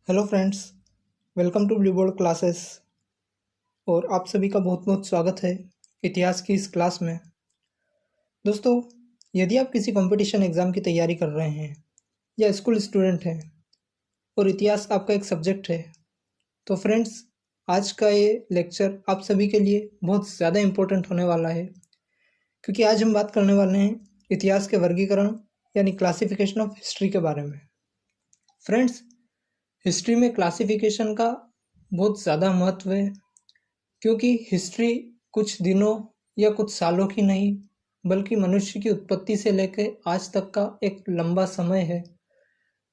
Hello friends, welcome to Blue Board Classes. और आप सभी का बहुत बहुत स्वागत है इतिहास की इस क्लास में। दोस्तों, यदि आप किसी कंपटीशन एग्ज़ाम की तैयारी कर रहे हैं या स्कूल स्टूडेंट हैं और इतिहास आपका एक सब्जेक्ट है, तो फ्रेंड्स, आज का ये लेक्चर आप सभी के लिए बहुत ज़्यादा इम्पोर्टेंट होने वाला है, क्योंकि आज हम बात करने वाले हैं इतिहास के वर्गीकरण यानी क्लासिफिकेशन ऑफ हिस्ट्री के बारे में। फ्रेंड्स, हिस्ट्री में क्लासिफिकेशन का बहुत ज़्यादा महत्व है, क्योंकि हिस्ट्री कुछ दिनों या कुछ सालों की नहीं, बल्कि मनुष्य की उत्पत्ति से लेकर आज तक का एक लंबा समय है,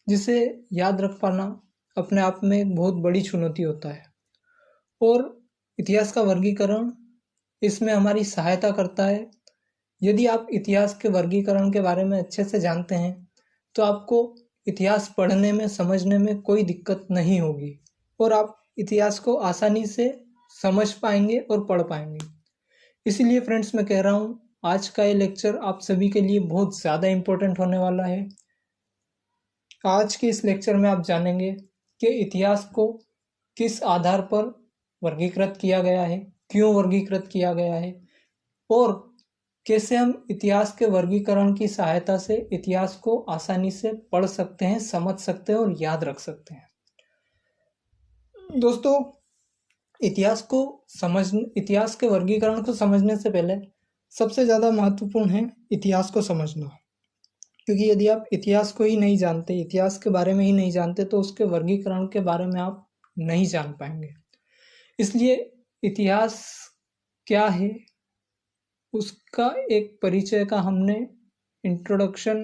जिसे याद रख पाना अपने आप में एक बहुत बड़ी चुनौती होता है। और इतिहास का वर्गीकरण इसमें हमारी सहायता करता है। यदि आप इतिहास के वर्गीकरण के बारे में अच्छे से जानते हैं, तो आपको इतिहास पढ़ने में, समझने में कोई दिक्कत नहीं होगी और आप इतिहास को आसानी से समझ पाएंगे और पढ़ पाएंगे। इसीलिए फ्रेंड्स, मैं कह रहा हूँ आज का ये लेक्चर आप सभी के लिए बहुत ज़्यादा इम्पोर्टेंट होने वाला है। आज के इस लेक्चर में आप जानेंगे कि इतिहास को किस आधार पर वर्गीकृत किया गया है, क्यों वर्गीकृत किया गया है और कैसे हम इतिहास के वर्गीकरण की सहायता से इतिहास को आसानी से पढ़ सकते हैं, समझ सकते हैं और याद रख सकते हैं। दोस्तों, इतिहास के वर्गीकरण को समझने से पहले सबसे ज़्यादा महत्वपूर्ण है इतिहास को समझना। क्योंकि यदि आप इतिहास को ही नहीं जानते, इतिहास के बारे में ही नहीं जानते, तो उसके वर्गीकरण के बारे में आप नहीं जान पाएंगे। इसलिए इतिहास क्या है, उसका एक परिचय का हमने इंट्रोडक्शन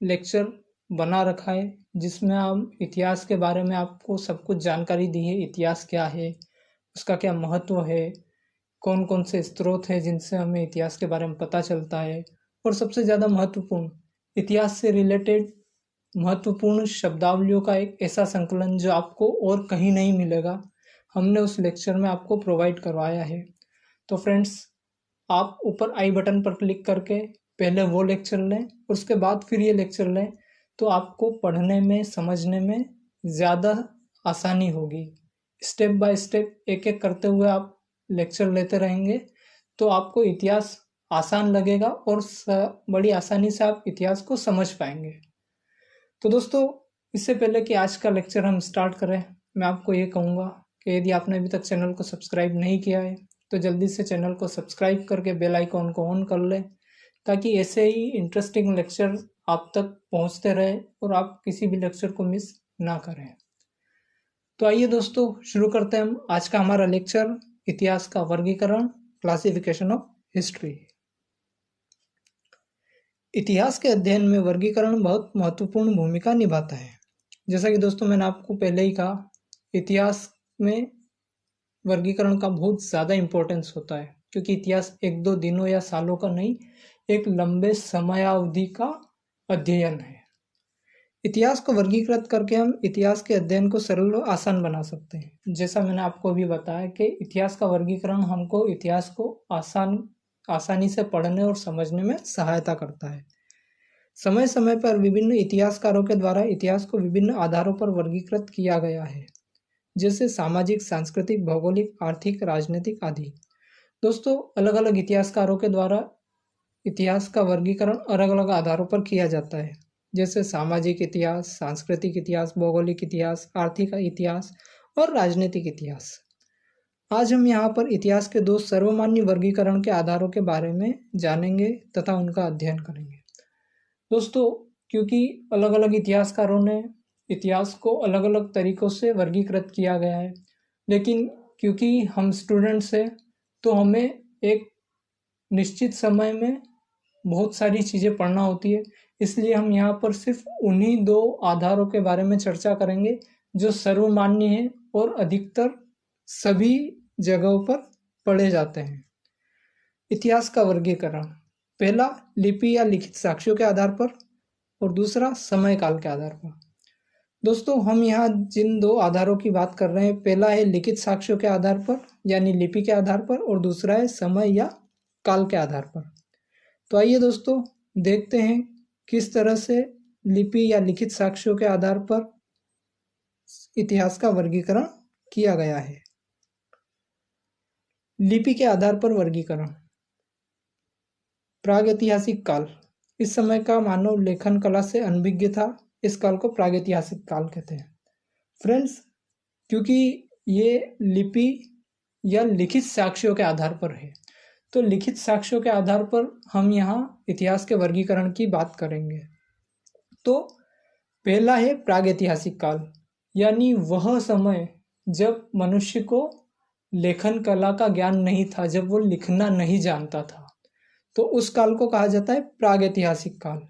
लेक्चर बना रखा है, जिसमें हम इतिहास के बारे में आपको सब कुछ जानकारी दी है। इतिहास क्या है, उसका क्या महत्व है, कौन कौन से स्रोत हैं जिनसे हमें इतिहास के बारे में पता चलता है, और सबसे ज़्यादा महत्वपूर्ण, इतिहास से रिलेटेड महत्वपूर्ण शब्दावलियों का एक ऐसा संकलन जो आपको और कहीं नहीं मिलेगा, हमने उस लेक्चर में आपको प्रोवाइड करवाया है। तो फ्रेंड्स, आप ऊपर आई बटन पर क्लिक करके पहले वो लेक्चर लें और उसके बाद फिर ये लेक्चर लें, तो आपको पढ़ने में, समझने में ज़्यादा आसानी होगी। स्टेप बाय स्टेप, एक एक करते हुए आप लेक्चर लेते रहेंगे तो आपको इतिहास आसान लगेगा और बड़ी आसानी से आप इतिहास को समझ पाएंगे। तो दोस्तों, इससे पहले कि आज का लेक्चर हम स्टार्ट करें, मैं आपको ये कहूँगा कि यदि आपने अभी तक चैनल को सब्सक्राइब नहीं किया है, तो जल्दी से चैनल को सब्सक्राइब करके बेल आइकॉन को ऑन कर लें, ताकि ऐसे ही इंटरेस्टिंग लेक्चर आप तक पहुंचते रहे और आप किसी भी लेक्चर को मिस ना करें। तो आइए दोस्तों, शुरू करते हैं हम आज का हमारा लेक्चर, इतिहास का वर्गीकरण, क्लासिफिकेशन ऑफ हिस्ट्री। इतिहास के अध्ययन में वर्गीकरण बहुत महत्वपूर्ण भूमिका निभाता है। जैसा कि दोस्तों मैंने आपको पहले ही कहा, इतिहास में वर्गीकरण का बहुत ज़्यादा इम्पोर्टेंस होता है, क्योंकि इतिहास एक दो दिनों या सालों का नहीं, एक लंबे समयावधि का अध्ययन है। इतिहास को वर्गीकृत करके हम इतिहास के अध्ययन को सरल और आसान बना सकते हैं। जैसा मैंने आपको अभी बताया कि इतिहास का वर्गीकरण हमको इतिहास को आसानी से पढ़ने और समझने में सहायता करता है। समय समय पर विभिन्न इतिहासकारों के द्वारा इतिहास को विभिन्न आधारों पर वर्गीकृत किया गया है, जैसे सामाजिक, सांस्कृतिक, भौगोलिक, आर्थिक, राजनीतिक आदि। दोस्तों, अलग अलग इतिहासकारों के द्वारा इतिहास का वर्गीकरण अलग अलग आधारों पर किया जाता है, जैसे सामाजिक इतिहास, सांस्कृतिक इतिहास, भौगोलिक इतिहास, आर्थिक इतिहास और राजनीतिक इतिहास। आज हम यहाँ पर इतिहास के दो सर्वमान्य वर्गीकरण के आधारों के बारे में जानेंगे तथा उनका अध्ययन करेंगे। दोस्तों, क्योंकि अलग अलग इतिहासकारों ने इतिहास को अलग अलग तरीक़ों से वर्गीकृत किया गया है, लेकिन क्योंकि हम स्टूडेंट्स हैं, तो हमें एक निश्चित समय में बहुत सारी चीज़ें पढ़ना होती है। इसलिए हम यहाँ पर सिर्फ उन्हीं दो आधारों के बारे में चर्चा करेंगे जो सर्वमान्य हैं और अधिकतर सभी जगहों पर पढ़े जाते हैं। इतिहास का वर्गीकरण, पहला लिपि या लिखित साक्ष्यों के आधार पर और दूसरा समय काल के आधार पर। दोस्तों, हम यहाँ जिन दो आधारों की बात कर रहे हैं, पहला है लिखित साक्ष्यों के आधार पर यानी लिपि के आधार पर, और दूसरा है समय या काल के आधार पर। तो आइए दोस्तों, देखते हैं किस तरह से लिपि या लिखित साक्ष्यों के आधार पर इतिहास का वर्गीकरण किया गया है। लिपि के आधार पर वर्गीकरण। प्रागैतिहासिक काल, इस समय का मानव लेखन कला से अनभिज्ञ था, इस काल को प्रागैतिहासिक काल कहते हैं। फ्रेंड्स, क्योंकि ये लिपि या लिखित साक्ष्यों के आधार पर है, तो लिखित साक्ष्यों के आधार पर हम यहाँ इतिहास के वर्गीकरण की बात करेंगे। तो पहला है प्रागैतिहासिक काल, यानी वह समय जब मनुष्य को लेखन कला का ज्ञान नहीं था, जब वो लिखना नहीं जानता था, तो उस काल को कहा जाता है प्रागैतिहासिक काल।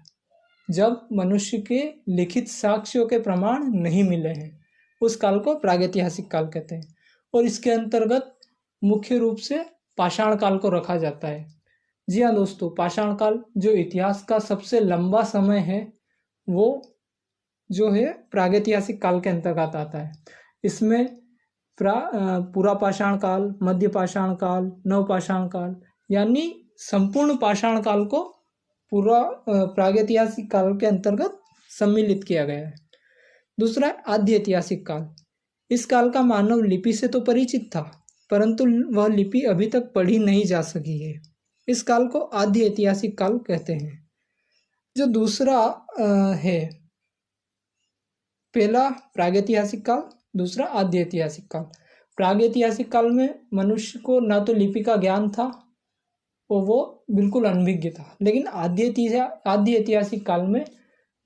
जब मनुष्य के लिखित साक्ष्यों के प्रमाण नहीं मिले हैं, उस काल को प्रागैतिहासिक काल कहते हैं। और इसके अंतर्गत मुख्य रूप से पाषाण काल को रखा जाता है। जी हाँ दोस्तों, पाषाण काल जो इतिहास का सबसे लंबा समय है, वो जो है प्रागैतिहासिक काल के अंतर्गत आता है। इसमें पूरा पाषाण काल, मध्य पाषाण काल, नवपाषाण काल, यानी संपूर्ण पाषाण काल को पूरा प्रागैतिहासिक काल के अंतर्गत सम्मिलित किया गया है। दूसरा है आद्य ऐतिहासिक काल। इस काल का मानव लिपि से तो परिचित था, परंतु वह लिपि अभी तक पढ़ी नहीं जा सकी है। इस काल को आद्य ऐतिहासिक काल कहते हैं। जो दूसरा है, पहला प्रागैतिहासिक काल, दूसरा आद्य ऐतिहासिक काल। प्रागैतिहासिक काल में मनुष्य को ना तो लिपि का ज्ञान था और वो बिल्कुल अनभिज्ञ था, लेकिन आद्य ऐतिहासिक काल में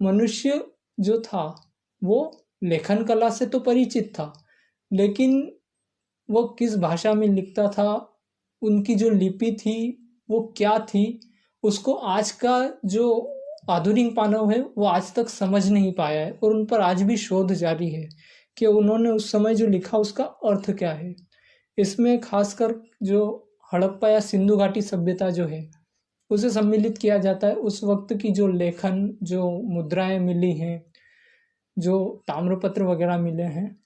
मनुष्य जो था वो लेखन कला से तो परिचित था, लेकिन वो किस भाषा में लिखता था, उनकी जो लिपि थी वो क्या थी, उसको आज का जो आधुनिक मानव है वो आज तक समझ नहीं पाया है। और उन पर आज भी शोध जारी है कि उन्होंने उस समय जो लिखा उसका अर्थ क्या है। इसमें खासकर जो हड़प्पा या सिंधु घाटी सभ्यता जो है उसे सम्मिलित किया जाता है। उस वक्त की जो लेखन, जो मुद्राएं मिली हैं, जो ताम्रपत्र वगैरह मिले हैं,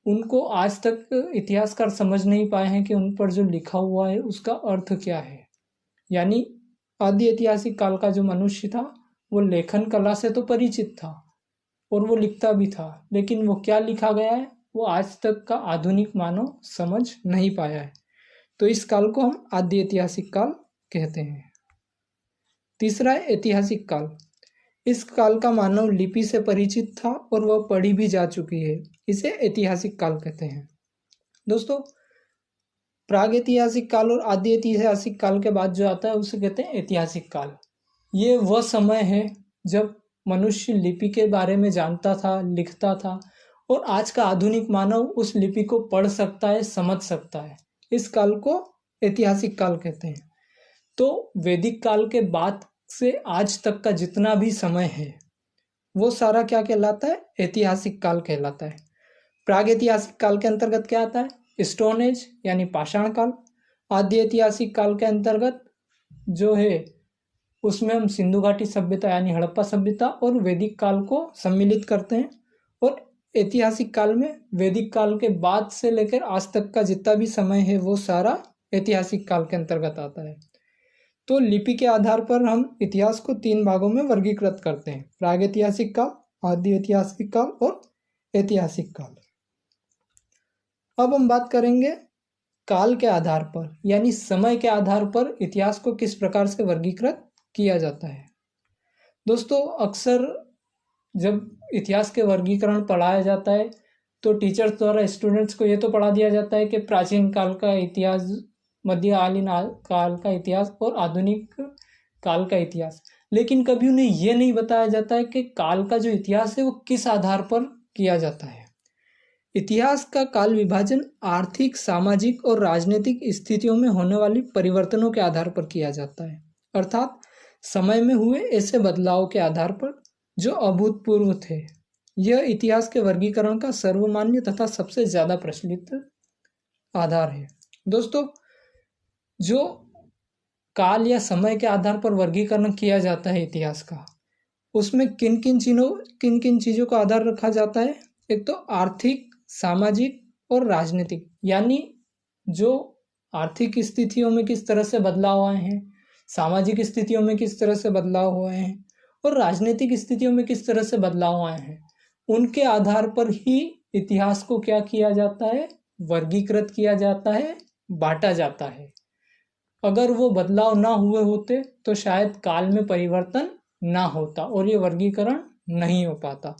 उनको आज तक इतिहासकार समझ नहीं पाए हैं कि उन पर जो लिखा हुआ है उसका अर्थ क्या है। यानी आदि ऐतिहासिक काल का जो मनुष्य था वो लेखन कला से तो परिचित था और वो लिखता भी था, लेकिन वो क्या लिखा गया है वो आज तक का आधुनिक मानव समझ नहीं पाया है। तो इस काल को हम आदि ऐतिहासिक काल कहते हैं। तीसरा है ऐतिहासिक काल। इस काल का मानव लिपि से परिचित था और वह पढ़ी भी जा चुकी है, इसे ऐतिहासिक काल कहते हैं। दोस्तों, प्रागैतिहासिक काल और आदि ऐतिहासिक काल के बाद जो आता है उसे कहते हैं ऐतिहासिक काल। ये वह समय है जब मनुष्य लिपि के बारे में जानता था, लिखता था, और आज का आधुनिक मानव उस लिपि को पढ़ सकता है, समझ सकता है। इस काल को ऐतिहासिक काल कहते हैं। तो वैदिक काल के बाद से आज तक का जितना भी समय है वो सारा क्या कहलाता है? ऐतिहासिक काल कहलाता है। प्रागैतिहासिक काल के अंतर्गत क्या आता है? स्टोन एज यानी पाषाण काल। आदि ऐतिहासिक काल के अंतर्गत जो है उसमें हम सिंधु घाटी सभ्यता यानी हड़प्पा सभ्यता और वैदिक काल को सम्मिलित करते हैं। और ऐतिहासिक काल में वैदिक काल के बाद से लेकर आज तक का जितना भी समय है वो सारा ऐतिहासिक काल के अंतर्गत आता है। तो लिपि के आधार पर हम इतिहास को 3 भागों में वर्गीकृत करते हैं: प्रागैतिहासिक काल, आदि ऐतिहासिक काल और ऐतिहासिक काल। अब हम बात करेंगे काल के आधार पर, यानी समय के आधार पर इतिहास को किस प्रकार से वर्गीकृत किया जाता है। दोस्तों, अक्सर जब इतिहास के वर्गीकरण पढ़ाया जाता है तो टीचर्स द्वारा स्टूडेंट्स को ये तो पढ़ा दिया जाता है कि प्राचीन काल का इतिहास, मध्यकालीन काल का इतिहास और आधुनिक काल का इतिहास, लेकिन कभी उन्हें यह नहीं बताया जाता है कि काल का जो इतिहास है वो किस आधार पर किया जाता है। इतिहास का काल विभाजन आर्थिक, सामाजिक और राजनीतिक स्थितियों में होने वाली परिवर्तनों के आधार पर किया जाता है, अर्थात समय में हुए ऐसे बदलाव के आधार पर जो अभूतपूर्व थे। यह इतिहास के वर्गीकरण का सर्वमान्य तथा सबसे ज्यादा प्रचलित आधार है। दोस्तों, जो काल या समय के आधार पर वर्गीकरण किया जाता है इतिहास का, उसमें किन किन चीजों का आधार रखा जाता है? एक तो आर्थिक, सामाजिक और राजनीतिक, यानी जो आर्थिक स्थितियों में किस तरह से बदलाव आए हैं, सामाजिक स्थितियों में किस तरह से बदलाव हुए हैं और राजनीतिक स्थितियों में किस तरह से बदलाव आए हैं, उनके आधार पर ही इतिहास को क्या किया जाता है, वर्गीकृत किया जाता है, बांटा जाता है। अगर वो बदलाव ना हुए होते तो शायद काल में परिवर्तन ना होता और ये वर्गीकरण नहीं हो पाता।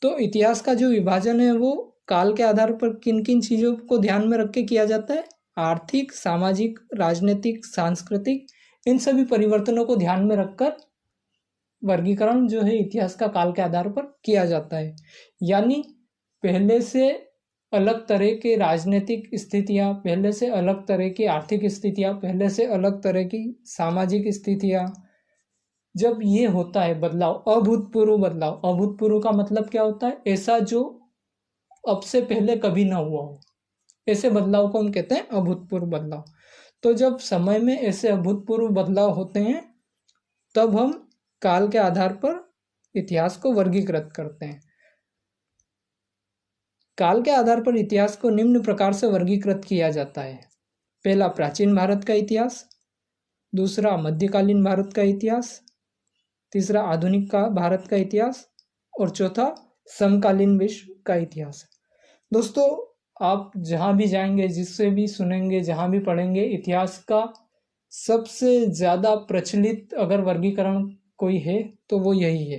तो इतिहास का जो विभाजन है वो काल के आधार पर किन किन चीज़ों को ध्यान में रख के किया जाता है, आर्थिक, सामाजिक, राजनीतिक, सांस्कृतिक, इन सभी परिवर्तनों को ध्यान में रखकर वर्गीकरण जो है इतिहास का काल के आधार पर किया जाता है। यानी पहले से अलग तरह के राजनीतिक स्थितियाँ, पहले से अलग तरह की आर्थिक स्थितियाँ, पहले से अलग तरह की सामाजिक स्थितियाँ, जब ये होता है बदलाव, अभूतपूर्व बदलाव, अभूतपूर्व का मतलब क्या होता है, ऐसा जो अब से पहले कभी ना हुआ हो, ऐसे बदलाव को हम कहते हैं अभूतपूर्व बदलाव। तो जब समय में ऐसे अभूतपूर्व बदलाव होते हैं तब हम काल के आधार पर इतिहास को वर्गीकृत करते हैं। काल के आधार पर इतिहास को निम्न प्रकार से वर्गीकृत किया जाता है। पहला, प्राचीन भारत का इतिहास। दूसरा, मध्यकालीन भारत का इतिहास। तीसरा, आधुनिक का भारत का इतिहास। और चौथा, समकालीन विश्व का इतिहास। दोस्तों, आप जहाँ भी जाएंगे, जिससे भी सुनेंगे, जहाँ भी पढ़ेंगे, इतिहास का सबसे ज़्यादा प्रचलित अगर वर्गीकरण कोई है तो वो यही है,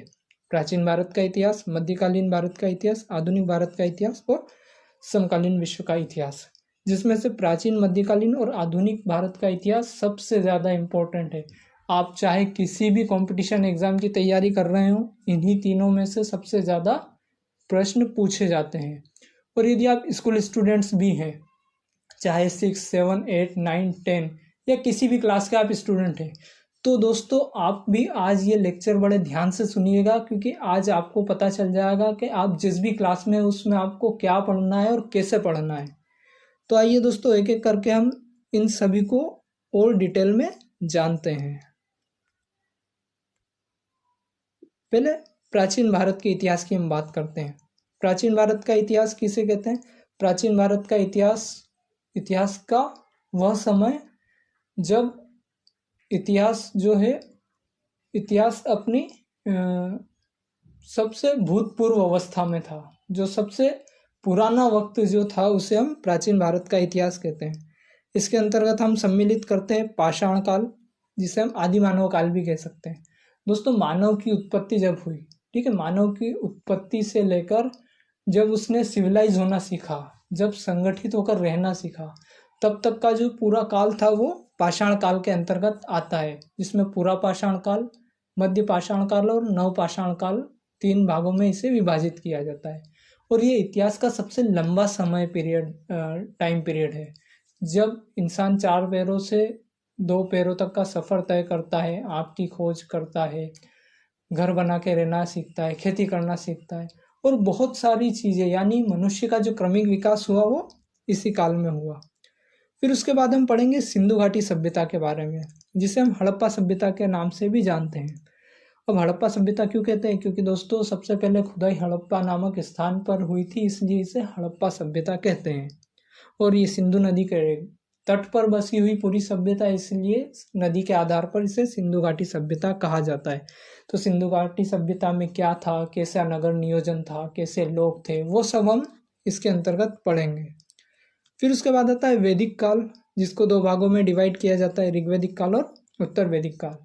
प्राचीन भारत का इतिहास, मध्यकालीन भारत का इतिहास, आधुनिक भारत का इतिहास और समकालीन विश्व का इतिहास। जिसमें से प्राचीन, मध्यकालीन और आधुनिक भारत का इतिहास सबसे ज़्यादा इम्पोर्टेंट है। आप चाहे किसी भी कंपटीशन एग्जाम की तैयारी कर रहे हो, इन्हीं तीनों में से सबसे ज़्यादा प्रश्न पूछे जाते हैं। और यदि आप स्कूल स्टूडेंट्स भी हैं, चाहे 6, 7, 8, 9, 10 या किसी भी क्लास के आप स्टूडेंट हैं, तो दोस्तों आप भी आज ये लेक्चर बड़े ध्यान से सुनिएगा, क्योंकि आज आपको पता चल जाएगा कि आप जिस भी क्लास में उसमें आपको क्या पढ़ना है और कैसे पढ़ना है। तो आइए दोस्तों, एक एक करके हम इन सभी को और डिटेल में जानते हैं। पहले प्राचीन भारत के इतिहास की हम बात करते हैं। प्राचीन भारत का इतिहास किसे कहते हैं? प्राचीन भारत का इतिहास का वह समय जब इतिहास जो है, इतिहास अपनी सबसे भूतपूर्व अवस्था में था। जो सबसे पुराना वक्त जो था उसे हम प्राचीन भारत का इतिहास कहते हैं। इसके अंतर्गत हम सम्मिलित करते हैं पाषाण काल, जिसे हम आदि मानव काल भी कह सकते हैं। दोस्तों, मानव की उत्पत्ति जब हुई, ठीक है, मानव की उत्पत्ति से लेकर जब उसने सिविलाइज होना सीखा, जब संगठित होकर रहना सीखा, तब तक का जो पूरा काल था वो पाषाण काल के अंतर्गत आता है, जिसमें पूरा पाषाण काल, मध्य पाषाण काल और नव पाषाण काल, 3 भागों में इसे विभाजित किया जाता है। और ये इतिहास का सबसे लंबा समय पीरियड, टाइम पीरियड है, जब इंसान 4 पैरों से 2 पैरों तक का सफर तय करता है, आग की खोज करता है, घर बना के रहना सीखता है, खेती करना सीखता है और बहुत सारी चीज़ें, यानी मनुष्य का जो क्रमिक विकास हुआ वो इसी काल में हुआ। फिर उसके बाद हम पढ़ेंगे सिंधु घाटी सभ्यता के बारे में, जिसे हम हड़प्पा सभ्यता के नाम से भी जानते हैं। अब हड़प्पा सभ्यता क्यों कहते हैं? क्योंकि दोस्तों सबसे पहले खुदाई हड़प्पा नामक स्थान पर हुई थी, इसलिए इसे हड़प्पा सभ्यता कहते हैं। और ये सिंधु नदी के तट पर बसी हुई पूरी सभ्यता, इसलिए नदी के आधार पर इसे सिंधु घाटी सभ्यता कहा जाता है। तो सिंधु घाटी सभ्यता में क्या था, कैसा नगर नियोजन था, कैसे लोग थे, वो सब हम इसके अंतर्गत पढ़ेंगे। फिर उसके बाद आता है वैदिक काल, जिसको 2 भागों में डिवाइड किया जाता है, ऋग्वैदिक काल और उत्तर वैदिक काल।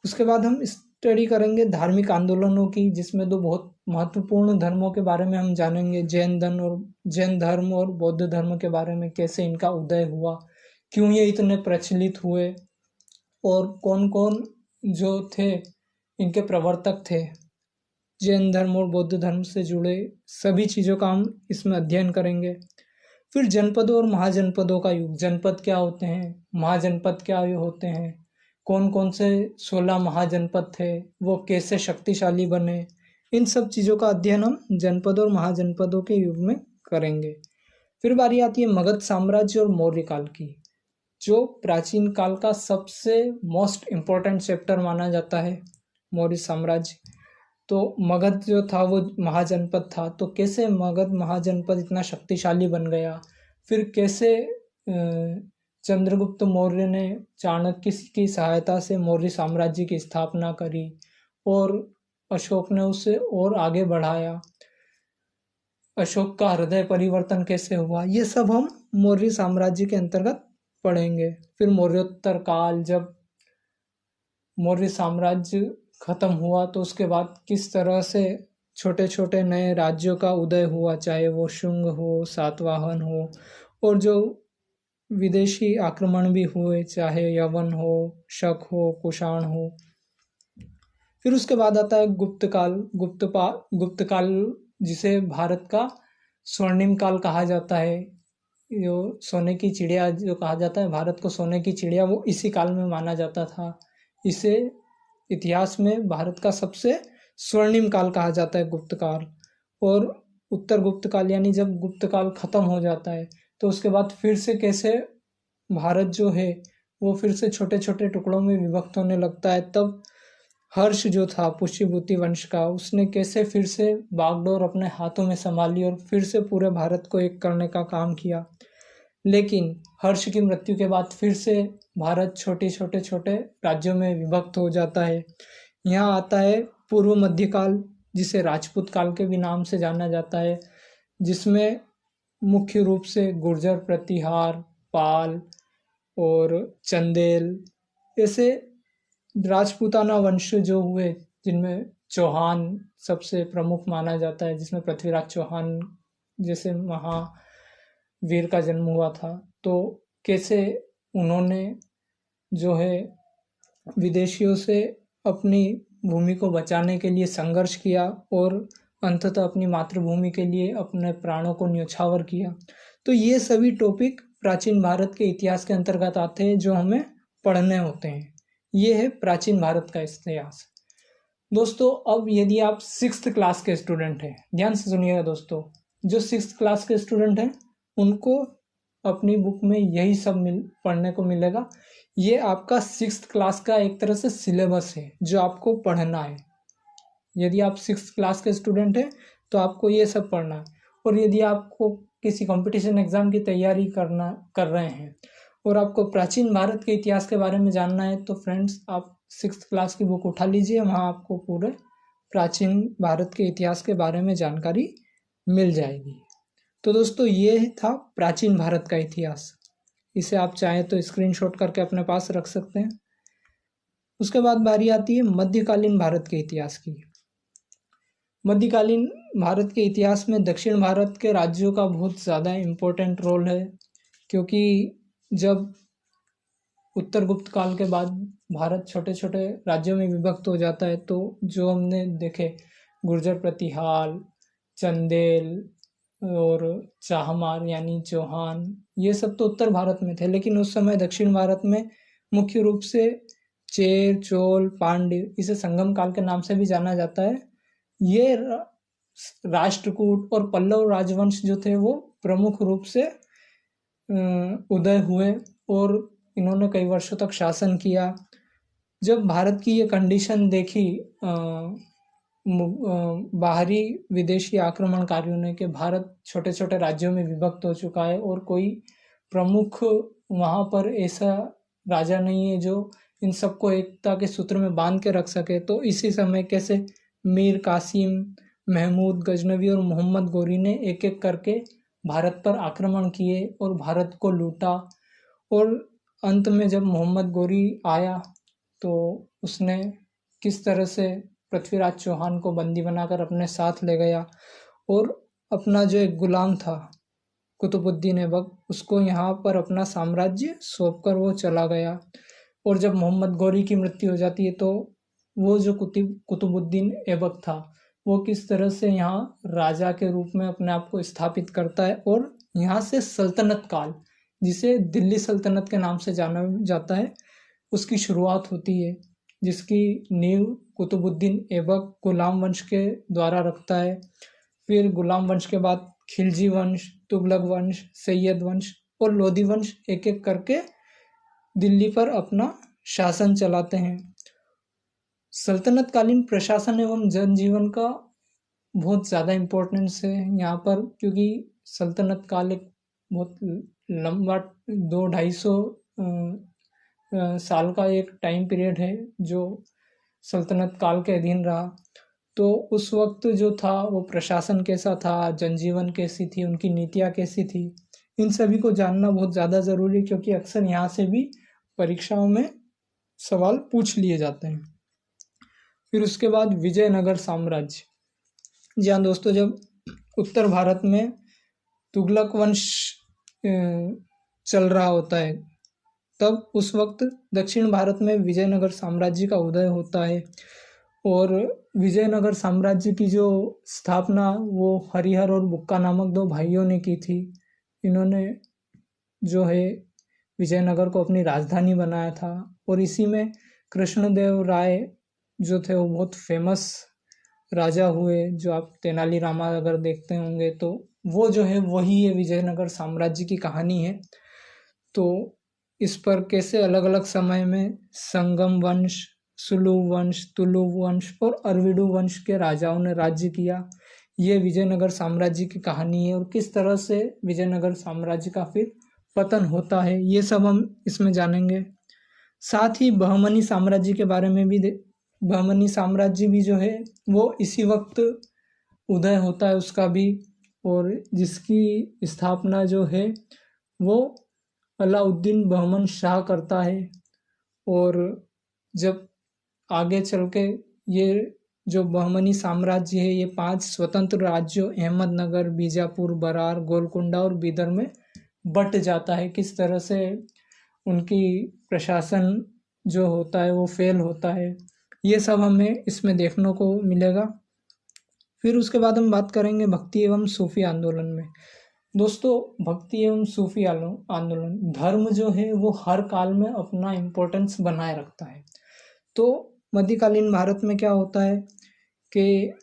उसके बाद हम स्टडी करेंगे धार्मिक आंदोलनों की, जिसमें 2 बहुत महत्वपूर्ण धर्मों के बारे में हम जानेंगे, जैन धर्म और बौद्ध धर्म के बारे में, कैसे इनका उदय हुआ, क्यों ये इतने प्रचलित हुए और कौन कौन जो थे इनके प्रवर्तक थे। जैन धर्म और बौद्ध धर्म से जुड़े सभी चीज़ों का हम इसमें अध्ययन करेंगे। फिर जनपदों और महाजनपदों का युग, जनपद क्या होते हैं, महाजनपद क्या होते हैं, कौन कौन से 16 महाजनपद थे, वो कैसे शक्तिशाली बने, इन सब चीज़ों का अध्ययन हम जनपद और महाजनपदों के युग में करेंगे। फिर बारी आती है मगध साम्राज्य और मौर्य काल की, जो प्राचीन काल का सबसे मोस्ट इम्पोर्टेंट चैप्टर माना जाता है, मौर्य साम्राज्य। तो मगध जो था वो महाजनपद था, तो कैसे मगध महाजनपद इतना शक्तिशाली बन गया, फिर कैसे चंद्रगुप्त मौर्य ने चाणक्य की सहायता से मौर्य साम्राज्य की स्थापना करी और अशोक ने उसे और आगे बढ़ाया। अशोक का हृदय परिवर्तन कैसे हुआ, ये सब हम मौर्य साम्राज्य के अंतर्गत पढ़ेंगे। फिर मौर्योत्तर काल, जब मौर्य साम्राज्य खत्म हुआ तो उसके बाद किस तरह से छोटे छोटे नए राज्यों का उदय हुआ, चाहे वो शुंग हो, सातवाहन हो, और जो विदेशी आक्रमण भी हुए, चाहे यवन हो, शक हो, कुषाण हो। फिर उसके बाद आता है गुप्त काल। गुप्त काल जिसे भारत का स्वर्णिम काल कहा जाता है, जो सोने की चिड़िया जो कहा जाता है, भारत को सोने की चिड़िया, वो इसी काल में माना जाता था। इसे इतिहास में भारत का सबसे स्वर्णिम काल कहा जाता है, गुप्त काल। और उत्तर गुप्त काल, यानी जब गुप्त काल खत्म हो जाता है तो उसके बाद फिर से कैसे भारत जो है वो फिर से छोटे छोटे टुकड़ों में विभक्त होने लगता है। तब हर्ष जो था पुष्यभूति वंश का, उसने कैसे फिर से बागडोर अपने हाथों में संभाली और फिर से पूरे भारत को एक करने का काम किया। लेकिन हर्ष की मृत्यु के बाद फिर से भारत छोटे छोटे छोटे राज्यों में विभक्त हो जाता है। यहाँ आता है पूर्व मध्यकाल, जिसे राजपूत काल के भी नाम से जाना जाता है, जिसमें मुख्य रूप से गुर्जर, प्रतिहार, पाल और चंदेल ऐसे राजपूताना वंश जो हुए, जिनमें चौहान सबसे प्रमुख माना जाता है, जिसमें पृथ्वीराज चौहान जैसे महावीर का जन्म हुआ था। तो कैसे उन्होंने जो है विदेशियों से अपनी भूमि को बचाने के लिए संघर्ष किया और अंततः अपनी मातृभूमि के लिए अपने प्राणों को न्योछावर किया। तो ये सभी टॉपिक प्राचीन भारत के इतिहास के अंतर्गत आते हैं, जो हमें पढ़ने होते हैं। ये है प्राचीन भारत का इतिहास। दोस्तों, अब यदि आप 6th क्लास के स्टूडेंट हैं, ध्यान से सुनिएगा दोस्तों, जो 6th क्लास के स्टूडेंट हैं उनको अपनी बुक में यही सब पढ़ने को मिलेगा। ये आपका 6th क्लास का एक तरह से सिलेबस है जो आपको पढ़ना है। यदि आप 6th क्लास के स्टूडेंट हैं तो आपको ये सब पढ़ना है। और यदि आपको किसी कंपटीशन एग्जाम की तैयारी कर रहे हैं और आपको प्राचीन भारत के इतिहास के बारे में जानना है, तो फ्रेंड्स आप 6th क्लास की बुक उठा लीजिए, वहाँ आपको पूरे प्राचीन भारत के इतिहास के बारे में जानकारी मिल जाएगी। तो दोस्तों, ये था प्राचीन भारत का इतिहास। इसे आप चाहें तो स्क्रीनशॉट करके अपने पास रख सकते हैं। उसके बाद बारी आती है मध्यकालीन भारत के इतिहास की। मध्यकालीन भारत के इतिहास में दक्षिण भारत के राज्यों का बहुत ज़्यादा इम्पोर्टेंट रोल है, क्योंकि जब उत्तर गुप्त काल के बाद भारत छोटे छोटे राज्यों में विभक्त हो जाता है, तो जो हमने देखे गुर्जर, प्रतिहार, चंदेल और चाहमार यानी चौहान, ये सब तो उत्तर भारत में थे। लेकिन उस समय दक्षिण भारत में मुख्य रूप से चेर, चोल, पांड्य, इसे संगम काल के नाम से भी जाना जाता है, ये राष्ट्रकूट और पल्लव राजवंश जो थे वो प्रमुख रूप से उदय हुए और इन्होंने कई वर्षों तक शासन किया। जब भारत की ये कंडीशन देखी बाहरी विदेशी आक्रमणकारियों ने कि भारत छोटे छोटे राज्यों में विभक्त हो चुका है और कोई प्रमुख वहाँ पर ऐसा राजा नहीं है जो इन सबको एकता के सूत्र में बांध के रख सके, तो इसी समय कैसे मीर कासिम, महमूद गजनवी और मोहम्मद गोरी ने एक एक करके भारत पर आक्रमण किए और भारत को लूटा। और अंत में जब मोहम्मद गोरी आया तो उसने किस तरह से पृथ्वीराज चौहान को बंदी बनाकर अपने साथ ले गया और अपना जो एक गुलाम था कुतुबुद्दीन ऐबक, उसको यहाँ पर अपना साम्राज्य सौंप कर वो चला गया। और जब मोहम्मद गोरी की मृत्यु हो जाती है तो वो जो कुतुबुद्दीन ऐबक था वो किस तरह से यहाँ राजा के रूप में अपने आप को स्थापित करता है और यहाँ से सल्तनत काल, जिसे दिल्ली सल्तनत के नाम से जाना जाता है, उसकी शुरुआत होती है, जिसकी नींव कुतुबुद्दीन ऐबक गुलाम वंश के द्वारा रखता है। फिर गुलाम वंश के बाद खिलजी वंश, तुगलक वंश, सैयद वंश और लोधी वंश एक एक करके दिल्ली पर अपना शासन चलाते हैं। सल्तनत कालीन प्रशासन एवं जनजीवन का बहुत ज़्यादा इम्पोर्टेंस है यहाँ पर, क्योंकि सल्तनत काल एक बहुत लंबा 200-250 साल का एक टाइम पीरियड है जो सल्तनत काल के अधीन रहा। तो उस वक्त जो था वो प्रशासन कैसा था, जनजीवन कैसी थी, उनकी नीतियाँ कैसी थी, इन सभी को जानना बहुत ज़्यादा ज़रूरी है, क्योंकि अक्सर यहाँ से भी परीक्षाओं में सवाल पूछ लिए जाते हैं। फिर उसके बाद विजयनगर साम्राज्य। जी हाँ दोस्तों, जब उत्तर भारत में तुगलक वंश चल रहा होता है, तब उस वक्त दक्षिण भारत में विजयनगर साम्राज्य का उदय होता है। और विजयनगर साम्राज्य की जो स्थापना वो हरिहर और बुक्का नामक दो भाइयों ने की थी। इन्होंने जो है विजयनगर को अपनी राजधानी बनाया था, और इसी में कृष्णदेव राय जो थे वो बहुत फेमस राजा हुए। जो आप तेनाली रामा अगर देखते होंगे तो वो जो है वही है विजयनगर साम्राज्य की कहानी है। तो इस पर कैसे अलग अलग समय में संगम वंश, सुलु वंश, तुलु वंश और अरविडु वंश के राजाओं ने राज्य किया, ये विजयनगर साम्राज्य की कहानी है। और किस तरह से विजयनगर साम्राज्य का फिर पतन होता है, ये सब हम इसमें जानेंगे। साथ ही बहमनी साम्राज्य के बारे में भी बहमनी साम्राज्य भी जो है वो इसी वक्त उदय होता है उसका भी, और जिसकी स्थापना जो है वो अलाउद्दीन बहमन शाह करता है। और जब आगे चल के ये जो बहमनी साम्राज्य है ये 5 स्वतंत्र राज्यों अहमदनगर, बीजापुर, बरार, गोलकुंडा और बीदर में बट जाता है। किस तरह से उनकी प्रशासन जो होता है वो फेल होता है, ये सब हमें इसमें देखने को मिलेगा। फिर उसके बाद हम बात करेंगे भक्ति एवं सूफी आंदोलन में। दोस्तों, भक्ति एवं सूफी आंदोलन, धर्म जो है वो हर काल में अपना इम्पोर्टेंस बनाए रखता है। तो मध्यकालीन भारत में क्या होता है कि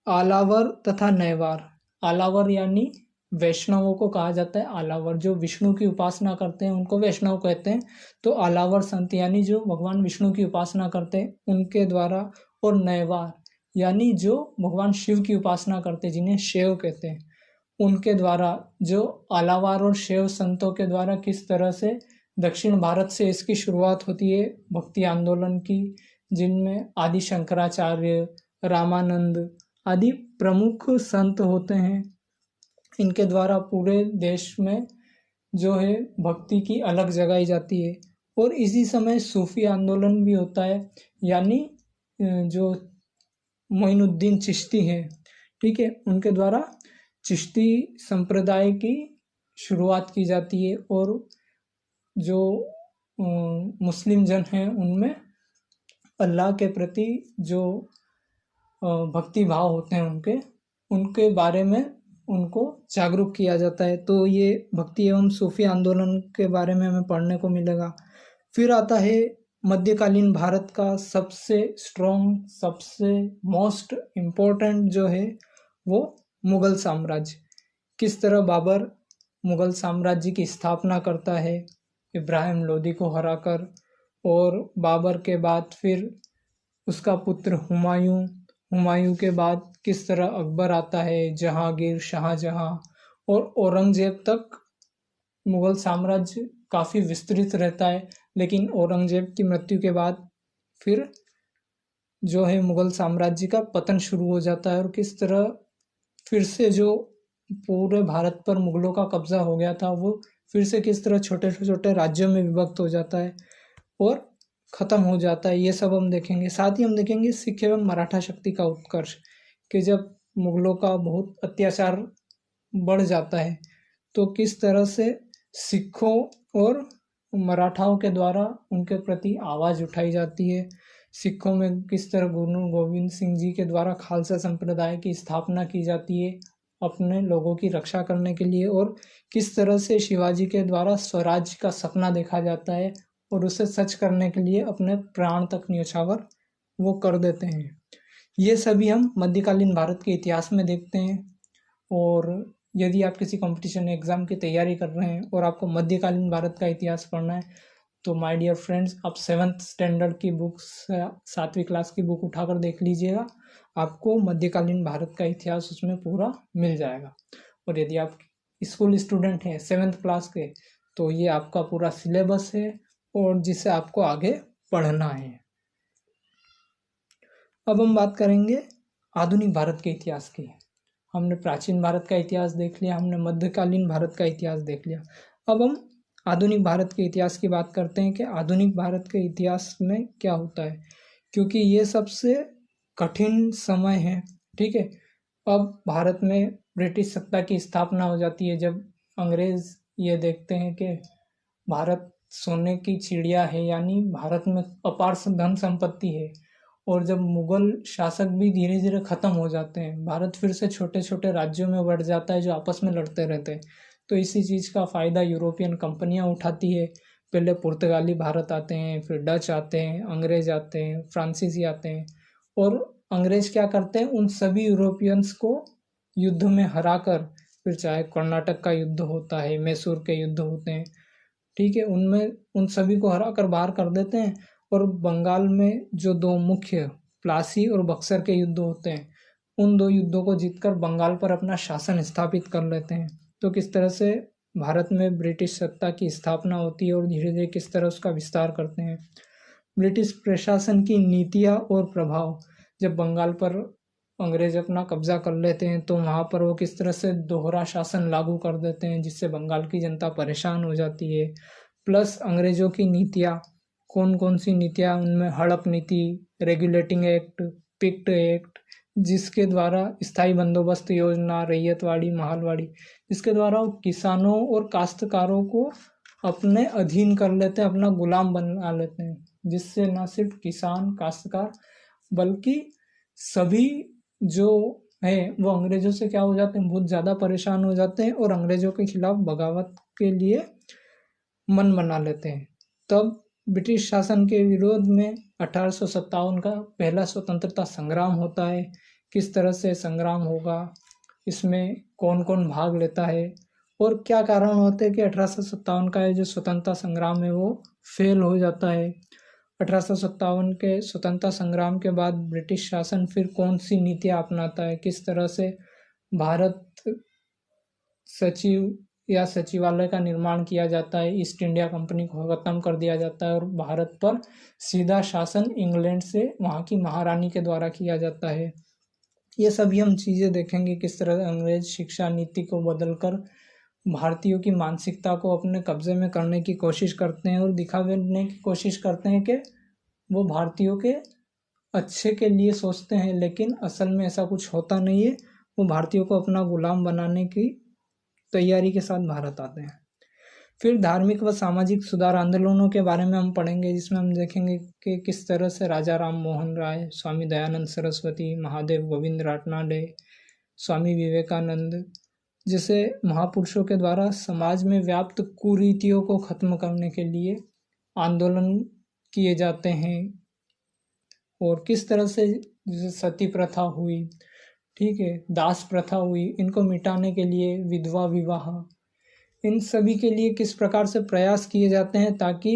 आलावर तथा नैवार, आलावर यानी वैष्णवों को कहा जाता है आलावर, जो विष्णु की उपासना करते हैं उनको वैष्णव कहते हैं। तो आलावर संत यानी जो भगवान विष्णु की उपासना करते हैं उनके द्वारा, और नैवार यानी जो भगवान शिव की उपासना करते हैं जिन्हें शैव कहते हैं, उनके द्वारा, जो आलावार और शैव संतों के द्वारा किस तरह से दक्षिण भारत से इसकी शुरुआत होती है भक्ति आंदोलन की, जिनमें आदि शंकराचार्य, रामानंद आदि प्रमुख संत होते हैं। इनके द्वारा पूरे देश में जो है भक्ति की अलग जगाई जाती है। और इसी समय सूफी आंदोलन भी होता है, यानी जो मोइनुद्दीन चिश्ती हैं, ठीक है, उनके द्वारा चिश्ती संप्रदाय की शुरुआत की जाती है। और जो मुस्लिम जन हैं उनमें अल्लाह के प्रति जो भक्ति भाव होते हैं उनके बारे में उनको जागरूक किया जाता है। तो ये भक्ति एवं सूफी आंदोलन के बारे में हमें पढ़ने को मिलेगा। फिर आता है मध्यकालीन भारत का सबसे स्ट्रॉन्ग, सबसे मोस्ट इम्पोर्टेंट जो है वो मुगल साम्राज्य। किस तरह बाबर मुगल साम्राज्य की स्थापना करता है इब्राहिम लोदी को हराकर, और बाबर के बाद फिर उसका पुत्र हुमायूं, हुमायूं के बाद किस तरह अकबर आता है, जहांगीर, शाहजहां और औरंगजेब तक मुगल साम्राज्य काफ़ी विस्तृत रहता है। लेकिन औरंगजेब की मृत्यु के बाद फिर जो है मुगल साम्राज्य का पतन शुरू हो जाता है, और किस तरह फिर से जो पूरे भारत पर मुगलों का कब्जा हो गया था वो फिर से किस तरह छोटे छोटे राज्यों में विभक्त हो जाता है और ख़त्म हो जाता है, ये सब हम देखेंगे। साथ ही हम देखेंगे सिख एवं मराठा शक्ति का उत्कर्ष, कि जब मुगलों का बहुत अत्याचार बढ़ जाता है तो किस तरह से सिखों और मराठाओं के द्वारा उनके प्रति आवाज़ उठाई जाती है। सिखों में किस तरह गुरु गोविंद सिंह जी के द्वारा खालसा संप्रदाय की स्थापना की जाती है अपने लोगों की रक्षा करने के लिए, और किस तरह से शिवाजी के द्वारा स्वराज्य का सपना देखा जाता है और उसे सच करने के लिए अपने प्राण तक न्यौछावर वो कर देते हैं। ये सभी हम मध्यकालीन भारत के इतिहास में देखते हैं। और यदि आप किसी कंपटीशन एग्ज़ाम की तैयारी कर रहे हैं और आपको मध्यकालीन भारत का इतिहास पढ़ना है तो माय डियर फ्रेंड्स, आप 7th स्टैंडर्ड की बुक्स, 7वीं क्लास की बुक उठाकर देख लीजिएगा, आपको मध्यकालीन भारत का इतिहास उसमें पूरा मिल जाएगा। और यदि आप स्कूल स्टूडेंट हैं 7th क्लास के, तो ये आपका पूरा सिलेबस है और जिसे आपको आगे पढ़ना है। अब हम बात करेंगे आधुनिक भारत के इतिहास की। हमने प्राचीन भारत का इतिहास देख लिया, हमने मध्यकालीन भारत का इतिहास देख लिया। अब हम आधुनिक भारत के इतिहास की बात करते हैं कि आधुनिक भारत के इतिहास में क्या होता है, क्योंकि ये सबसे कठिन समय है। ठीक है, अब भारत में ब्रिटिश सत्ता की स्थापना हो जाती है जब अंग्रेज ये देखते हैं कि भारत सोने की चिड़िया है, यानी भारत में अपार धन संपत्ति है। और जब मुगल शासक भी धीरे धीरे खत्म हो जाते हैं, भारत फिर से छोटे छोटे राज्यों में बढ़ जाता है जो आपस में लड़ते रहते हैं। तो इसी चीज़ का फ़ायदा यूरोपियन कंपनियां उठाती है। पहले पुर्तगाली भारत आते हैं, फिर डच आते हैं, अंग्रेज आते हैं, फ्रांसीसी आते हैं। और अंग्रेज क्या करते हैं, उन सभी यूरोपियंस को युद्ध में हराकर, फिर चाहे कर्नाटक का युद्ध होता है, मैसूर के युद्ध होते हैं, ठीक है, उनमें उन सभी को हरा कर बाहर कर देते हैं। और बंगाल में जो दो मुख्य प्लासी और बक्सर के युद्ध होते हैं, उन दो युद्धों को जीतकर बंगाल पर अपना शासन स्थापित कर लेते हैं। तो किस तरह से भारत में ब्रिटिश सत्ता की स्थापना होती है और धीरे धीरे किस तरह उसका विस्तार करते हैं। ब्रिटिश प्रशासन की नीतियाँ और प्रभाव, जब बंगाल पर अंग्रेज अपना कब्जा कर लेते हैं तो वहाँ पर वो किस तरह से दोहरा शासन लागू कर देते हैं, जिससे बंगाल की जनता परेशान हो जाती है। प्लस अंग्रेजों की नीतियाँ, कौन कौन सी नीतियाँ, उनमें हड़प नीति, रेगुलेटिंग एक्ट, पिक्ट एक्ट, जिसके द्वारा स्थायी बंदोबस्त योजना, रैयतवाड़ी, महलवाड़ी, जिसके द्वारा वो किसानों और काश्तकारों को अपने अधीन कर लेते हैं, अपना गुलाम बना लेते हैं, जिससे न सिर्फ किसान काश्तकार बल्कि सभी जो है वो अंग्रेजों से क्या हो जाते हैं, बहुत ज़्यादा परेशान हो जाते हैं और अंग्रेजों के खिलाफ बगावत के लिए मन बना लेते हैं। तब ब्रिटिश शासन के विरोध में 1857 का पहला स्वतंत्रता संग्राम होता है। किस तरह से संग्राम होगा, इसमें कौन कौन भाग लेता है और क्या कारण होते हैं कि 1857 का ये जो स्वतंत्रता संग्राम है वो फेल हो जाता है। 1857 के स्वतंत्रता संग्राम के बाद ब्रिटिश शासन फिर कौन सी नीतियाँ अपनाता है, किस तरह से भारत सचिव या सचिवालय का निर्माण किया जाता है, ईस्ट इंडिया कंपनी को खत्म कर दिया जाता है और भारत पर सीधा शासन इंग्लैंड से वहाँ की महारानी के द्वारा किया जाता है। ये सभी हम चीज़ें देखेंगे, किस तरह अंग्रेज शिक्षा नीति को बदलकर भारतीयों की मानसिकता को अपने कब्जे में करने की कोशिश करते हैं और दिखाने की कोशिश करते हैं कि वो भारतीयों के अच्छे के लिए सोचते हैं, लेकिन असल में ऐसा कुछ होता नहीं है। वो भारतीयों को अपना गुलाम बनाने की तैयारी के साथ भारत आते हैं। फिर धार्मिक व सामाजिक सुधार आंदोलनों के बारे में हम पढ़ेंगे, जिसमें हम देखेंगे कि किस तरह से राजा राम मोहन राय, स्वामी दयानंद सरस्वती, महादेव गोविंद राटनाडे, स्वामी विवेकानंद जैसे महापुरुषों के द्वारा समाज में व्याप्त कुरीतियों को खत्म करने के लिए आंदोलन किए जाते हैं। और किस तरह से जैसे सती प्रथा हुई, ठीक है, दास प्रथा हुई, इनको मिटाने के लिए विधवा विवाह, इन सभी के लिए किस प्रकार से प्रयास किए जाते हैं ताकि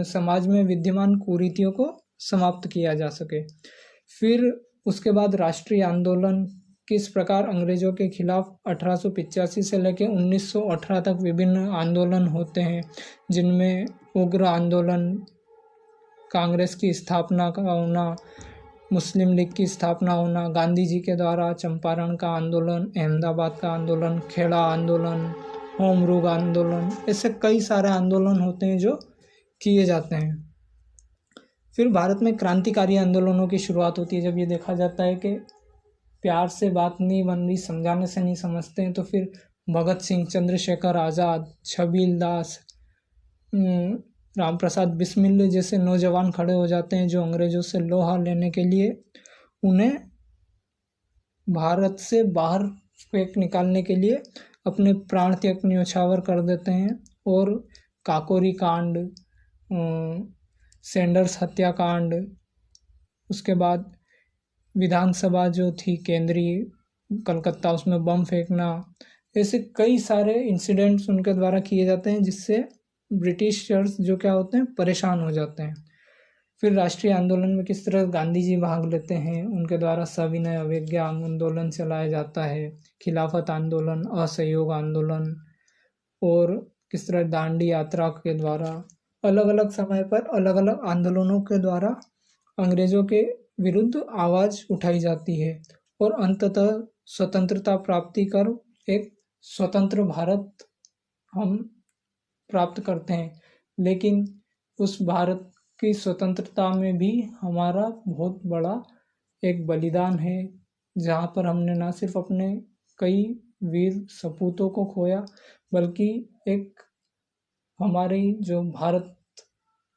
समाज में विद्यमान कुरीतियों को समाप्त किया जा सके। फिर उसके बाद राष्ट्रीय आंदोलन, किस प्रकार अंग्रेजों के खिलाफ 1885 से लेकर 1918 तक विभिन्न आंदोलन होते हैं, जिनमें उग्र आंदोलन, कांग्रेस की स्थापना का होना, मुस्लिम लीग की स्थापना होना, गांधी जी के द्वारा चंपारण का आंदोलन, अहमदाबाद का आंदोलन, खेड़ा आंदोलन, होम रूल आंदोलन, ऐसे कई सारे आंदोलन होते हैं जो किए जाते हैं। फिर भारत में क्रांतिकारी आंदोलनों की शुरुआत होती है। जब ये देखा जाता है कि प्यार से बात नहीं बन रही, समझाने से नहीं समझते हैं, तो फिर भगत सिंह, चंद्रशेखर आज़ाद, छबील दास, राम प्रसाद बिस्मिल जैसे नौजवान खड़े हो जाते हैं जो अंग्रेजों से लोहा लेने के लिए उन्हें भारत से बाहर फेंक निकालने के लिए अपने प्राण त्याग न्योछावर कर देते हैं। और काकोरी कांड, सैंडर्स हत्याकांड, उसके बाद विधानसभा जो थी केंद्रीय कलकत्ता, उसमें बम फेंकना, ऐसे कई सारे इंसिडेंट्स उनके द्वारा किए जाते हैं जिससे ब्रिटिशर्स जो क्या होते हैं, परेशान हो जाते हैं। फिर राष्ट्रीय आंदोलन में किस तरह गांधी जी भाग लेते हैं, उनके द्वारा सविनय अवज्ञा आंदोलन चलाया जाता है, खिलाफत आंदोलन, असहयोग आंदोलन, और किस तरह दांडी यात्रा के द्वारा अलग अलग समय पर अलग अलग आंदोलनों के द्वारा अंग्रेजों के विरुद्ध आवाज़ उठाई जाती है और अंततः स्वतंत्रता प्राप्ति कर एक स्वतंत्र भारत हम प्राप्त करते हैं। लेकिन उस भारत की स्वतंत्रता में भी हमारा बहुत बड़ा एक बलिदान है, जहाँ पर हमने ना सिर्फ अपने कई वीर सपूतों को खोया, बल्कि एक हमारी जो भारत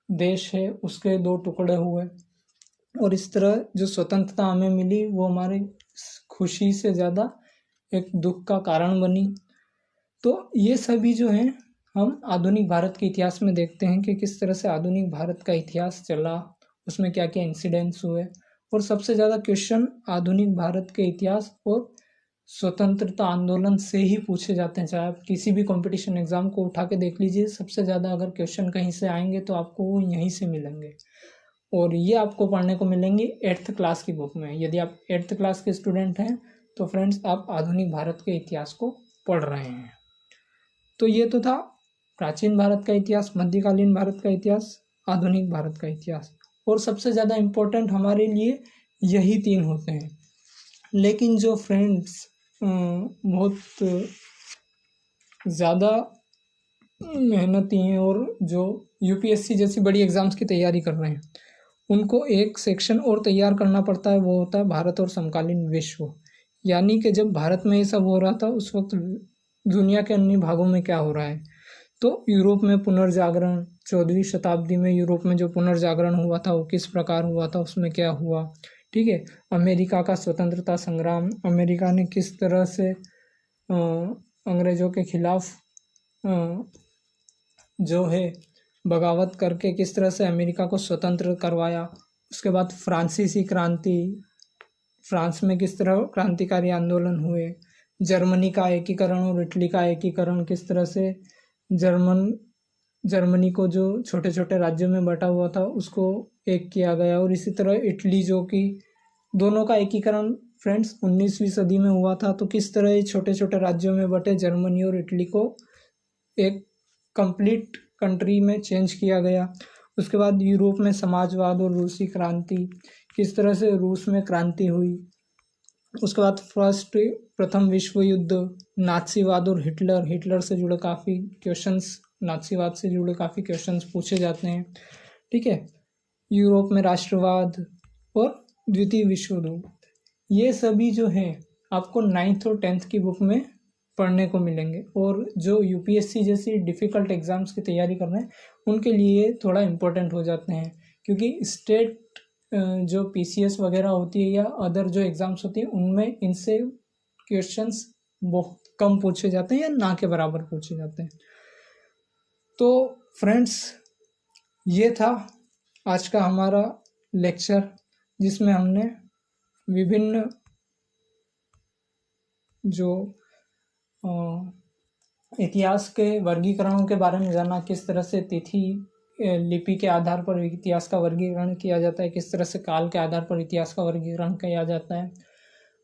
देश है उसके दो टुकड़े हुए। और इस तरह जो स्वतंत्रता हमें मिली वो हमारी खुशी से ज़्यादा एक दुख का कारण बनी। तो ये सभी जो हैं हम आधुनिक भारत के इतिहास में देखते हैं कि किस तरह से आधुनिक भारत का इतिहास चला, उसमें क्या क्या इंसिडेंट्स हुए। और सबसे ज़्यादा क्वेश्चन आधुनिक भारत के इतिहास और स्वतंत्रता आंदोलन से ही पूछे जाते हैं। चाहे आप किसी भी कंपटीशन एग्जाम को उठा के देख लीजिए, सबसे ज़्यादा अगर क्वेश्चन कहीं से आएंगे तो आपको वो यहीं से मिलेंगे। और ये आपको पढ़ने को मिलेंगे 8th क्लास की बुक में। यदि आप 8th क्लास के स्टूडेंट हैं तो फ्रेंड्स आप आधुनिक भारत के इतिहास को पढ़ रहे हैं। तो ये तो था प्राचीन भारत का इतिहास, मध्यकालीन भारत का इतिहास, आधुनिक भारत का इतिहास। और सबसे ज़्यादा इम्पोर्टेंट हमारे लिए यही 3 होते हैं। लेकिन जो फ्रेंड्स बहुत ज़्यादा मेहनती हैं और जो यूपीएससी जैसी बड़ी एग्ज़ाम्स की तैयारी कर रहे हैं, उनको एक सेक्शन और तैयार करना पड़ता है, वो होता है भारत और समकालीन विश्व। यानी कि जब भारत में ये सब हो रहा था उस वक्त दुनिया के अन्य भागों में क्या हो रहा है। तो यूरोप में पुनर्जागरण, 14वीं शताब्दी में यूरोप में जो पुनर्जागरण हुआ था वो किस प्रकार हुआ था, उसमें क्या हुआ, ठीक है। अमेरिका का स्वतंत्रता संग्राम, अमेरिका ने किस तरह से अंग्रेज़ों के खिलाफ जो है बगावत करके किस तरह से अमेरिका को स्वतंत्र करवाया। उसके बाद फ्रांसीसी क्रांति, फ्रांस में किस तरह क्रांतिकारी आंदोलन हुए। जर्मनी का एकीकरण और इटली का एकीकरण, किस तरह से जर्मनी को जो छोटे छोटे राज्यों में बटा हुआ था उसको एक किया गया। और इसी तरह इटली जो कि दोनों का एकीकरण फ्रेंड्स 19वीं सदी में हुआ था। तो किस तरह ये छोटे छोटे राज्यों में बटे जर्मनी और इटली को एक कंप्लीट कंट्री में चेंज किया गया। उसके बाद यूरोप में समाजवाद और रूसी क्रांति, किस तरह से रूस में क्रांति हुई। उसके बाद प्रथम विश्व युद्ध, नाथसीवाद और हिटलर से जुड़े काफ़ी क्वेश्चंस, नाथसीवाद से जुड़े काफ़ी क्वेश्चंस पूछे जाते हैं, ठीक है। यूरोप में राष्ट्रवाद और द्वितीय विश्व युद्ध, ये सभी जो हैं आपको 9th और 10th की बुक में पढ़ने को मिलेंगे। और जो यूपीएससी जैसी डिफ़िकल्ट एग्ज़ाम्स की तैयारी कर रहे हैं उनके लिए थोड़ा इम्पोर्टेंट हो जाते हैं, क्योंकि स्टेट जो पीसीएस वगैरह होती है या अदर जो एग्ज़ाम्स होती हैं उनमें इनसे क्वेश्चंस बहुत कम पूछे जाते हैं या ना के बराबर पूछे जाते हैं। तो फ्रेंड्स ये था आज का हमारा लेक्चर, जिसमें हमने विभिन्न जो इतिहास के वर्गीकरणों के बारे में जाना, किस तरह से तिथि लिपि के आधार पर इतिहास का वर्गीकरण किया जाता है, किस तरह से काल के आधार पर इतिहास का वर्गीकरण किया जाता है।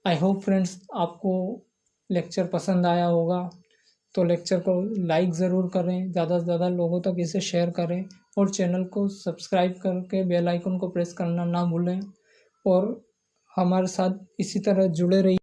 आई होप फ्रेंड्स आपको लेक्चर पसंद आया होगा। तो लेक्चर को लाइक ज़रूर करें, ज़्यादा से ज़्यादा लोगों तक इसे शेयर करें और चैनल को सब्सक्राइब करके बेल आइकन को प्रेस करना ना भूलें। और हमारे साथ इसी तरह जुड़े रहिए।